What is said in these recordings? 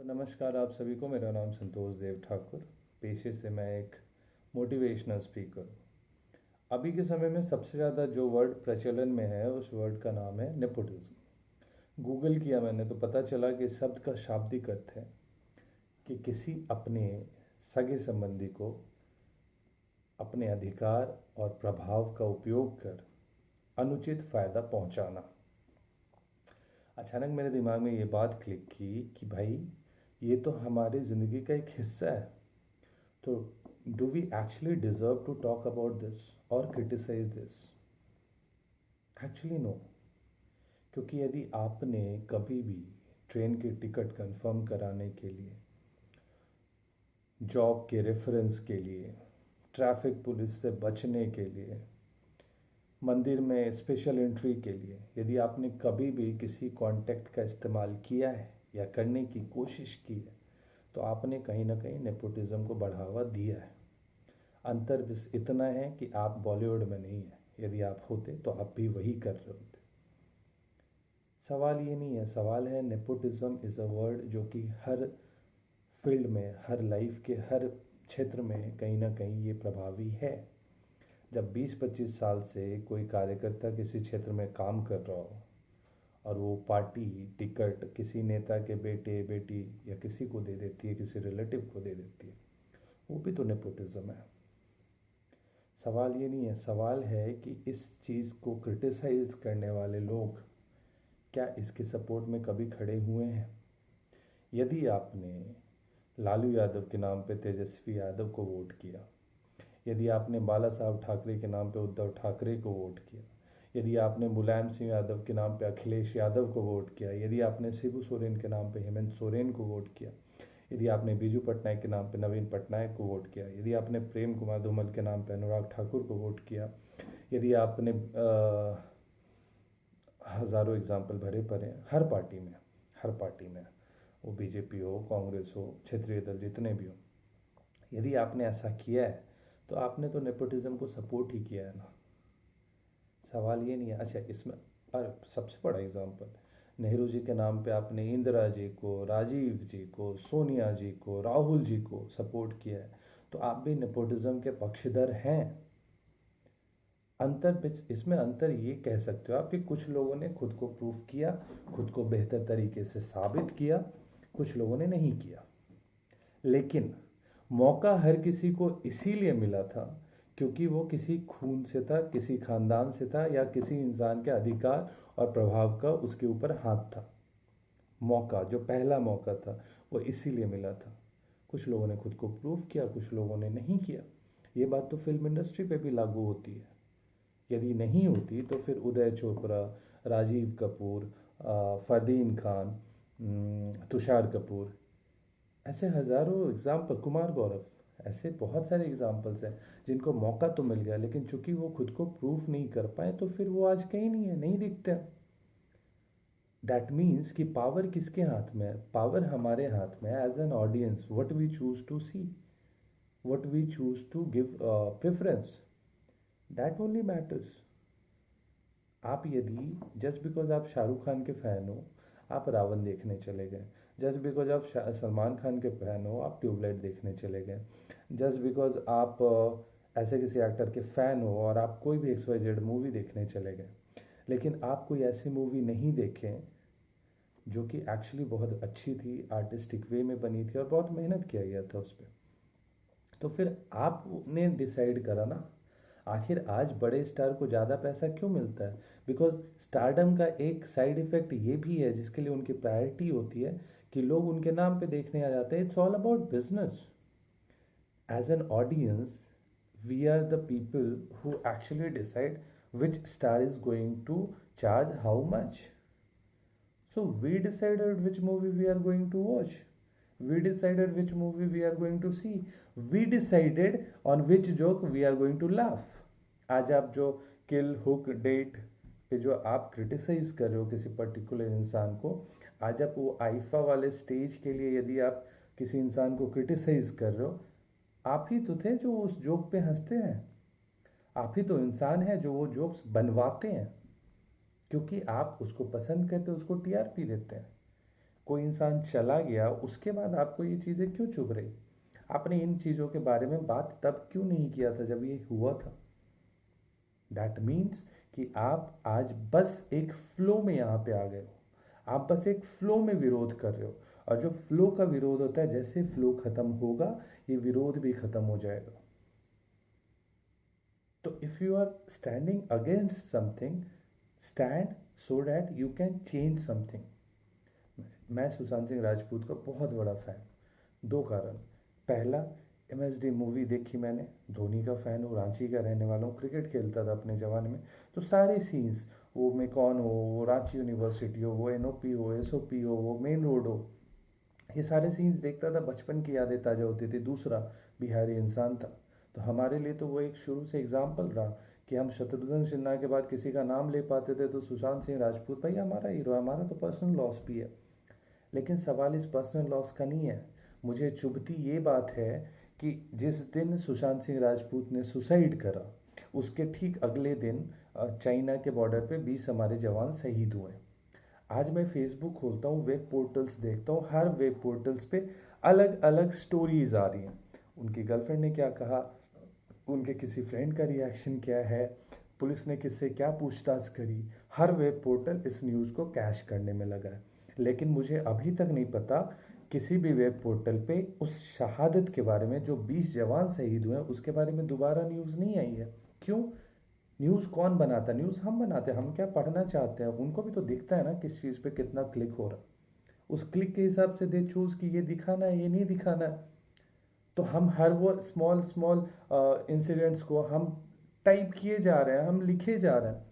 तो नमस्कार आप सभी को। मेरा नाम संतोष देव ठाकुर। पेशे से मैं एक मोटिवेशनल स्पीकर हूँ। अभी के समय में सबसे ज़्यादा जो वर्ड प्रचलन में है उस वर्ड का नाम है नेपोटिज्म। गूगल किया मैंने तो पता चला कि इस शब्द का शाब्दिक अर्थ है कि किसी अपने सगे संबंधी को अपने अधिकार और प्रभाव का उपयोग कर अनुचित फ़ायदा पहुंचाना। अचानक मेरे दिमाग में ये बात क्लिक की कि भाई ये तो हमारी ज़िंदगी का एक हिस्सा है। तो do we actually deserve to talk about this और क्रिटिसाइज दिस? Actually no. क्योंकि यदि आपने कभी भी ट्रेन की टिकट कंफर्म कराने के लिए, जॉब के रेफरेंस के लिए, ट्रैफिक पुलिस से बचने के लिए, मंदिर में स्पेशल एंट्री के लिए, यदि आपने कभी भी किसी कॉन्टैक्ट का इस्तेमाल किया है या करने की कोशिश की है तो आपने कहीं ना कहीं नेपोटिज्म को बढ़ावा दिया है। अंतर बस इतना है कि आप बॉलीवुड में नहीं हैं। यदि आप होते तो आप भी वही कर रहे होते। सवाल ये नहीं है, सवाल है नेपोटिज्म इज़ अ वर्ड जो कि हर फील्ड में, हर लाइफ के हर क्षेत्र में कहीं ना कहीं ये प्रभावी है। जब 20-25 साल से कोई कार्यकर्ता किसी क्षेत्र में काम कर रहा हो और वो पार्टी टिकट किसी नेता के बेटे बेटी या किसी को दे देती है, किसी रिलेटिव को दे देती है, वो भी तो नेपोटिज्म है। सवाल ये नहीं है, सवाल है कि इस चीज़ को क्रिटिसाइज करने वाले लोग क्या इसके सपोर्ट में कभी खड़े हुए हैं? यदि आपने लालू यादव के नाम पे तेजस्वी यादव को वोट किया, यदि आपने बाला साहब ठाकरे के नाम पे उद्धव ठाकरे को वोट किया, यदि आपने मुलायम सिंह यादव के नाम पे अखिलेश यादव को वोट किया, यदि आपने शिबू सोरेन के नाम पे हेमंत सोरेन को वोट किया, यदि आपने बीजू पटनायक के नाम पे नवीन पटनायक को वोट किया, यदि आपने प्रेम कुमार धूमल के नाम पे अनुराग ठाकुर को वोट किया, यदि आपने हज़ारों एग्जाम्पल भरे पड़े हैं हर पार्टी में, हर पार्टी में, वो बीजेपी हो, कांग्रेस हो, क्षेत्रीय दल जितने भी हो, यदि आपने ऐसा किया है तो आपने तो नेपोटिज्म को सपोर्ट ही किया है ना। सवाल ये नहीं है। अच्छा, इसमें और सबसे बड़ा एग्जाम्पल, नेहरू जी के नाम पे आपने इंदिरा जी को, राजीव जी को, सोनिया जी को, राहुल जी को सपोर्ट किया है, तो आप भी नेपोटिज्म के पक्षधर हैं। अंतर इसमें अंतर ये कह सकते हो आप कि कुछ लोगों ने खुद को प्रूफ किया, खुद को बेहतर तरीके से साबित किया, कुछ लोगों ने नहीं किया। लेकिन मौका हर किसी को इसीलिए मिला था क्योंकि वो किसी खून से था, किसी खानदान से था, या किसी इंसान के अधिकार और प्रभाव का उसके ऊपर हाथ था। मौका, जो पहला मौका था, वो इसीलिए मिला था। कुछ लोगों ने खुद को प्रूफ किया, कुछ लोगों ने नहीं किया। ये बात तो फिल्म इंडस्ट्री पे भी लागू होती है। यदि नहीं होती तो फिर उदय चोपड़ा, राजीव कपूर, फरदीन खान, तुषार कपूर, ऐसे हज़ारों एग्जाम्पल, कुमार गौरव, ऐसे बहुत सारे एग्जाम्पल्स हैं जिनको मौका तो मिल गया लेकिन चूंकि वो खुद को प्रूफ नहीं कर पाए तो फिर वो आज कहीं नहीं है, नहीं दिखते। डैट मीन्स कि पावर किसके हाथ में है? पावर हमारे हाथ में है as an audience, what we choose to see, what we choose to give preference, that only matters. आप यदि जस्ट बिकॉज आप शाहरुख खान के फ़ैन हो आप रावण देखने चले गए, जस्ट बिकॉज आप सलमान खान के फ़ैन हो आप ट्यूबलाइट देखने चले गए, जस्ट बिकॉज आप ऐसे किसी एक्टर के फ़ैन हो और आप कोई भी XYZ मूवी देखने चले गए, लेकिन आप कोई ऐसी मूवी नहीं देखें जो कि एक्चुअली बहुत अच्छी थी, आर्टिस्टिक वे में बनी थी और बहुत मेहनत किया गया था उस पर, तो फिर आपने डिसाइड करा ना। आखिर आज बड़े स्टार को ज़्यादा पैसा क्यों मिलता है? बिकॉज स्टारडम का एक साइड इफ़ेक्ट ये भी है जिसके लिए उनकी प्रायोरिटी होती है कि लोग उनके नाम पे देखने आ जाते हैं। It's all about business. As an audience we are the people who actually decide which star is going to charge how much. So we decided which movie we are going to watch. We decided which movie we are going to see. We decided on which joke we are going to laugh. आज आप जो किल hook date पे जो आप criticise कर रहे हो किसी पर्टिकुलर इंसान को, आज आप वो आईफा वाले स्टेज के लिए यदि आप किसी इंसान को क्रिटिसाइज कर रहे हो, आप ही तो थे जो उस जोक पे हंसते हैं। आप ही तो इंसान है जो वो जोक्स बनवाते हैं, क्योंकि आप उसको पसंद करते हो, उसको TRP देते हैं। कोई इंसान चला गया, उसके बाद आपको ये चीज़ें क्यों चुभ रही? आपने इन चीज़ों के बारे में बात तब क्यों नहीं किया था जब ये हुआ था? दैट मीन्स कि आप आज बस एक फ्लो में यहाँ पे आ गए हो, आप बस एक फ्लो में विरोध कर रहे हो, और जो फ्लो का विरोध होता है, जैसे फ्लो खत्म होगा ये विरोध भी खत्म हो जाएगा। तो if you are standing against something, stand so that you can change something. मैं सुशांत सिंह राजपूत का बहुत बड़ा फ़ैन, दो कारण। पहला, MSD मूवी देखी मैंने, धोनी का फ़ैन हूँ, रांची का रहने वाला हूँ, क्रिकेट खेलता था अपने जवान में। तो सारे सीन्स, वो मेकॉन हो, वो रांची यूनिवर्सिटी हो, वो NOP हो, SOP हो, वो मेन रोड हो, ये सारे सीन्स देखता था, बचपन की यादें ताज़ा होती थी। दूसरा, बिहारी इंसान था, तो हमारे लिए तो वो एक शुरू से एग्जाम्पल रहा कि हम शत्रुघ्न सिन्हा के बाद किसी का नाम ले पाते थे तो सुशांत सिंह राजपूत भाई हमारा हीरो है। हमारा तो पर्सनल लॉस भी है, लेकिन सवाल इस पर्सनल लॉस का नहीं है। मुझे चुभती ये बात है कि जिस दिन सुशांत सिंह राजपूत ने सुसाइड करा, उसके ठीक अगले दिन चाइना के बॉर्डर पे 20 हमारे जवान शहीद हुए। आज मैं फेसबुक खोलता हूँ, वेब पोर्टल्स देखता हूँ, हर वेब पोर्टल्स पे अलग अलग स्टोरीज आ रही हैं। उनकी गर्लफ्रेंड ने क्या कहा, उनके किसी फ्रेंड का रिएक्शन क्या है, पुलिस ने किससे क्या पूछताछ करी, हर वेब पोर्टल इस न्यूज़ को कैश करने में लगा है। लेकिन मुझे अभी तक नहीं पता किसी भी वेब पोर्टल पे उस शहादत के बारे में, जो 20 जवान शहीद हुए हैं, उसके बारे में दोबारा न्यूज़ नहीं आई है। क्यों? न्यूज़ कौन बनाता है? न्यूज़ हम बनाते हैं। हम क्या पढ़ना चाहते हैं, उनको भी तो दिखता है ना किस चीज़ पे कितना क्लिक हो रहा है। उस क्लिक के हिसाब से दे चूज़ कि ये दिखाना है, ये नहीं दिखाना है। तो हम हर वो स्मॉल स्मॉल इंसिडेंट्स को हम टाइप किए जा रहे हैं, हम लिखे जा रहे हैं।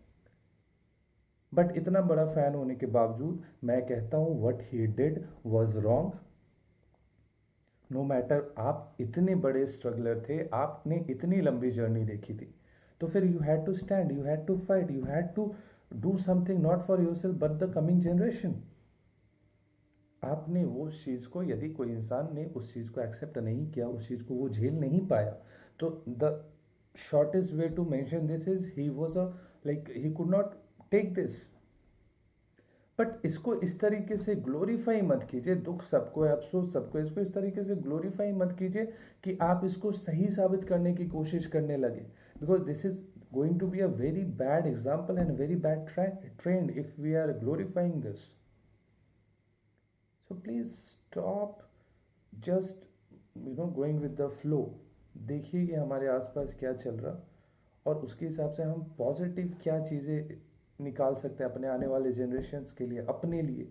बट इतना बड़ा फैन होने के बावजूद मैं कहता हूँ what he did was wrong. No matter, आप इतने बड़े स्ट्रगलर थे, आपने इतनी लंबी जर्नी देखी थी, तो फिर you had to stand, you had to fight, you had to do something not for yourself but the coming generation. आपने वो चीज़ को, यदि कोई इंसान ने उस चीज़ को एक्सेप्ट नहीं किया, उस चीज़ को वो झेल नहीं पाया, तो the shortest way to mention this is he was a, like he could not take this. But इसको इस तरीके से ग्लोरीफाई मत कीजिए, दुख सबको है, अफसोस सबको, इसको इस तरीके से ग्लोरीफाई मत कीजिए कि आप इसको सही साबित करने की कोशिश करने लगे, because this is going to be a very bad example and very bad trend if we are glorifying this. So please stop just going with the flow. देखिए कि हमारे आसपास क्या चल रहा, और उसके हिसाब से हम पॉजिटिव क्या चीज़ें निकाल सकते हैं अपने आने वाले जनरेशन्स के लिए, अपने लिए।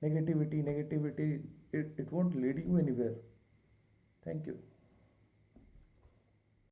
Negativity negativity, it won't lead you anywhere. Thank you.